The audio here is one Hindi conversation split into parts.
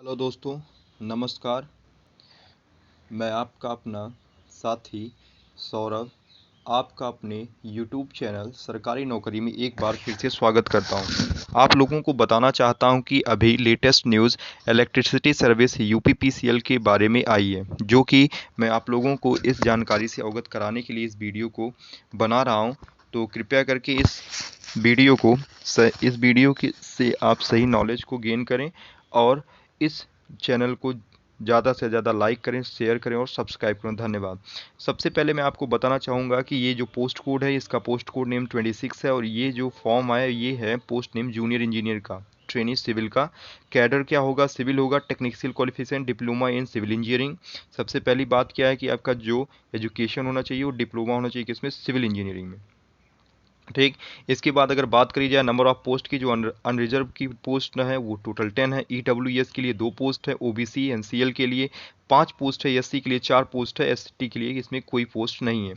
हेलो दोस्तों, नमस्कार। मैं आपका अपना साथी सौरभ आपका अपने यूट्यूब चैनल सरकारी नौकरी में एक बार फिर से स्वागत करता हूं। आप लोगों को बताना चाहता हूं कि अभी latest news electricity service UPPCL के बारे में आई है, जो कि मैं आप लोगों को इस जानकारी से अवगत कराने के लिए इस वीडियो को बना रहा हूं। तो कृपया करके इस वीडियो की से आप सही नॉलेज को गेन करें और इस चैनल को ज़्यादा से ज़्यादा लाइक करें, शेयर करें और सब्सक्राइब करें। धन्यवाद। सबसे पहले मैं आपको बताना चाहूँगा कि ये जो पोस्ट कोड है, इसका पोस्ट कोड नेम 26 है और ये जो फॉर्म आया ये है पोस्ट नेम जूनियर इंजीनियर का, ट्रेनी सिविल का। कैडर क्या होगा? सिविल होगा, technical qualification diploma in civil engineering. सबसे पहली बात क्या है कि आपका जो एजुकेशन होना चाहिए वो डिप्लोमा होना चाहिए, किसमें? सिविल इंजीनियरिंग में। ठीक। इसके बाद अगर बात करी जाए नंबर ऑफ पोस्ट की, जो अनरिजर्व की पोस्ट है वो टोटल 10 है। ईडब्ल्यूएस के लिए 2 पोस्ट है, ओबीसी एनसीएल के लिए 5 पोस्ट है, एससी के लिए 4 पोस्ट है, एसटी के लिए इसमें कोई पोस्ट नहीं है।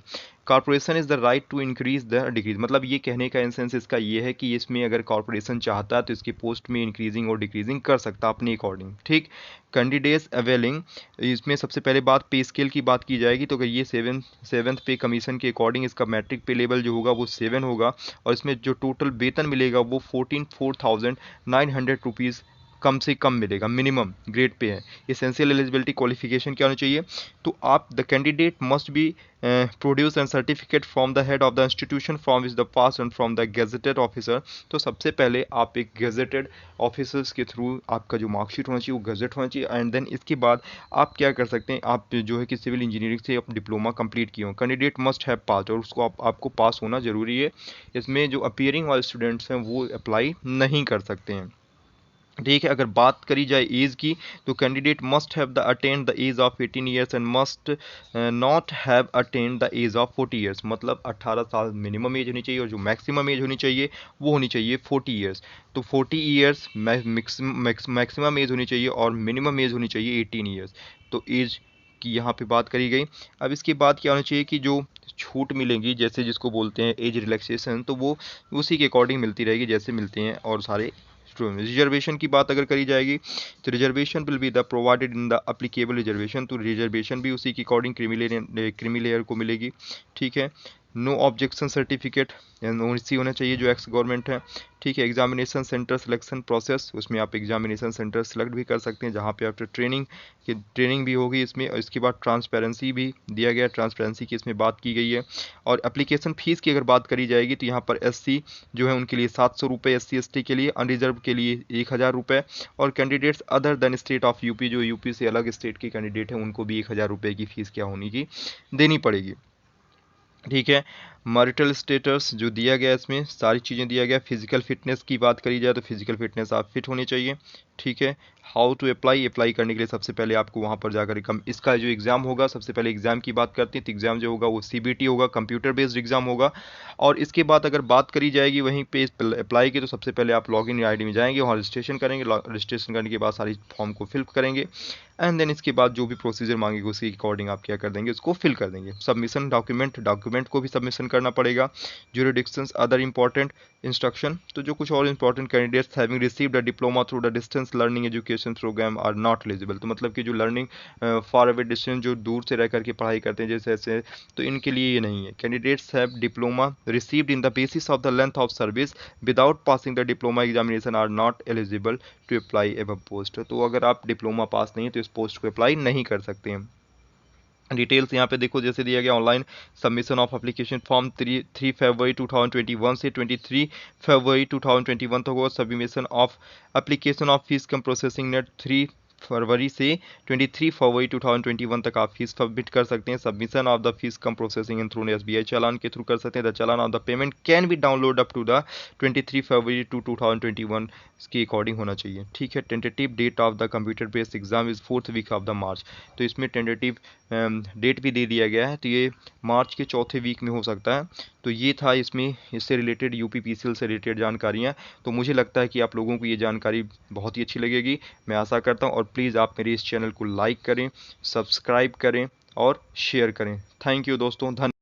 Corporation is the right to increase the decrease, मतलब ये कहने का इंसेंस इसका ये है कि इसमें अगर कॉर्पोरेशन चाहता है तो इसकी पोस्ट में इंक्रीजिंग और डिक्रीजिंग कर सकता है अपने अकॉर्डिंग। ठीक। कैंडिडेट्स अवेलिंग, इसमें सबसे पहले बात पे स्केल की बात की जाएगी तो अगर ये सेवन्थ पे कमीशन के अकॉर्डिंग इसका मैट्रिक पे लेवल जो होगा वो 7 होगा और इसमें जो टोटल वेतन मिलेगा वो 4,900 कम से कम मिलेगा, मिनिमम ग्रेड पे है। एसेंशियल एलिजिबिलिटी क्वालिफिकेशन क्या होनी चाहिए? तो आप the candidate must be produce and certificate from the head of the institution from which the pass and from the gazetted officer. तो सबसे पहले आप एक गेजेटेड ऑफिसर्स के थ्रू आपका जो मार्कशीट होना चाहिए वो गजेट होना चाहिए एंड देन इसके बाद आप क्या कर सकते हैं, आप जो है कि सिविल इंजीनियरिंग से आप डिप्लोमा कंप्लीट किए हो। कैंडिडेट मस्ट हैव पास, और उसको आपको पास होना जरूरी है। इसमें जो अपीयरिंग वाले स्टूडेंट्स हैं वो अप्लाई नहीं कर सकते हैं। ठीक है। अगर बात करी जाए एज की तो candidate must have the attend the age of 18 years and must not have attend the age of 40 years, मतलब 18 साल मिनिमम एज होनी चाहिए और जो मैक्सिमम एज होनी चाहिए वो होनी चाहिए 40 ईयर्स। तो 40 ईयर्स मैक्सिमम एज होनी चाहिए और मिनिमम एज होनी चाहिए 18 ईयर्स। तो एज की यहाँ पे बात करी गई। अब इसके बाद क्या होना चाहिए कि जो छूट मिलेंगी, जैसे जिसको बोलते हैं एज रिलैक्सेशन, तो वो उसी के अकॉर्डिंग मिलती रहेगी जैसे मिलते हैं और सारे। रिजर्वेशन की बात अगर करी जाएगी तो reservation will be the provided in the applicable reservation, तो रिजर्वेशन भी उसी के अकॉर्डिंग क्रीमी लेयर को मिलेगी। ठीक है। नो ऑब्जेक्शन सर्टिफिकेट सी होना चाहिए जो एक्स गवर्नमेंट है। ठीक है। एग्जामिनेशन सेंटर सिलेक्शन प्रोसेस, उसमें आप एग्जामिनेशन सेंटर सेलेक्ट भी कर सकते हैं जहाँ पे आपको ट्रेनिंग भी होगी इसमें। और इसके बाद ट्रांसपेरेंसी भी दिया गया, ट्रांसपेरेंसी की इसमें बात की गई है। और एप्लीकेशन फ़ीस की अगर बात करी जाएगी तो यहाँ पर एससी जो है उनके लिए 700 रुपये, एससी एसटी के लिए, अनरिजर्व के लिए 1000 रुपये और candidates other than state of UP, जो यूपी से अलग स्टेट के कैंडिडेट हैं उनको भी 1000 रुपये की फ़ीस क्या होनी की देनी पड़ेगी। ठीक है। मैरिटल स्टेटस जो दिया गया इसमें सारी चीज़ें दिया गया। फिजिकल फिटनेस की बात करी जाए तो फिजिकल फिटनेस आप फिट होने चाहिए। ठीक है। हाउ टू अप्लाई करने के लिए सबसे पहले आपको वहाँ पर जाकर इसका जो एग्ज़ाम होगा, सबसे पहले एग्ज़ाम की बात करते हैं तो एग्ज़ाम जो होगा वो सीबीटी होगा, कंप्यूटर बेस्ड एग्ज़ाम होगा। और इसके बाद अगर बात करी जाएगी वहीं पे अप्लाई की तो सबसे पहले आप लॉगिन आईडी में जाएंगे, वहाँ रजिस्ट्रेशन करेंगे, रजिस्ट्रेशन करने के बाद सारी फॉर्म को फिल करेंगे एंड देन इसके बाद जो भी प्रोसीजर मांगेगी उसके अकॉर्डिंग आप क्या कर देंगे, उसको फिल कर देंगे। सबमिशन डॉक्यूमेंट को भी सबमिशन करना पड़ेगा। ज्यूरिडिक्शंस अदर इंपॉर्टेंट इंस्ट्रक्शन, तो जो कुछ और important candidates having received a diploma through the distance learning education program are not eligible, तो मतलब कि जो लर्निंग फॉर अवे डिस्टेंस जो दूर से रह करके पढ़ाई करते हैं जैसे ऐसे, तो इनके लिए ये नहीं है। Candidates have diploma received in the basis of the length of service without passing the diploma examination are not eligible to apply above post, तो अगर आप डिप्लोमा पास नहीं है तो इस पोस्ट को अप्लाई नहीं कर सकते हैं। डिटेल्स यहाँ पे देखो जैसे दिया गया, online submission of application form 3 फरवरी 2021 से 23 फरवरी 2021 तक होगा। Submission of application of fees cum processing net 3 फरवरी से 23 फरवरी 2021 तक आप फीस सबमिट कर सकते हैं। Submission of the fees cum processing in through SBI challan के थ्रू कर सकते हैं। The challan of the payment can be download up to the 23 फरवरी 2021 के अकॉर्डिंग होना चाहिए। ठीक है। Tentative date of the computer based exam is 4th week of the March, तो इसमें टेंटेटिव डेट भी दे दिया गया है, तो ये मार्च के चौथे वीक में हो सकता है। तो ये था इसमें इससे रिलेटेड यूपीपीसीएल से रिलेटेड जानकारियाँ। तो मुझे लगता है कि आप लोगों को ये जानकारी बहुत ही अच्छी लगेगी, मैं आशा करता हूँ। और प्लीज़ आप मेरे इस चैनल को लाइक करें, सब्सक्राइब करें और शेयर करें। थैंक यू दोस्तों, धन्यवाद।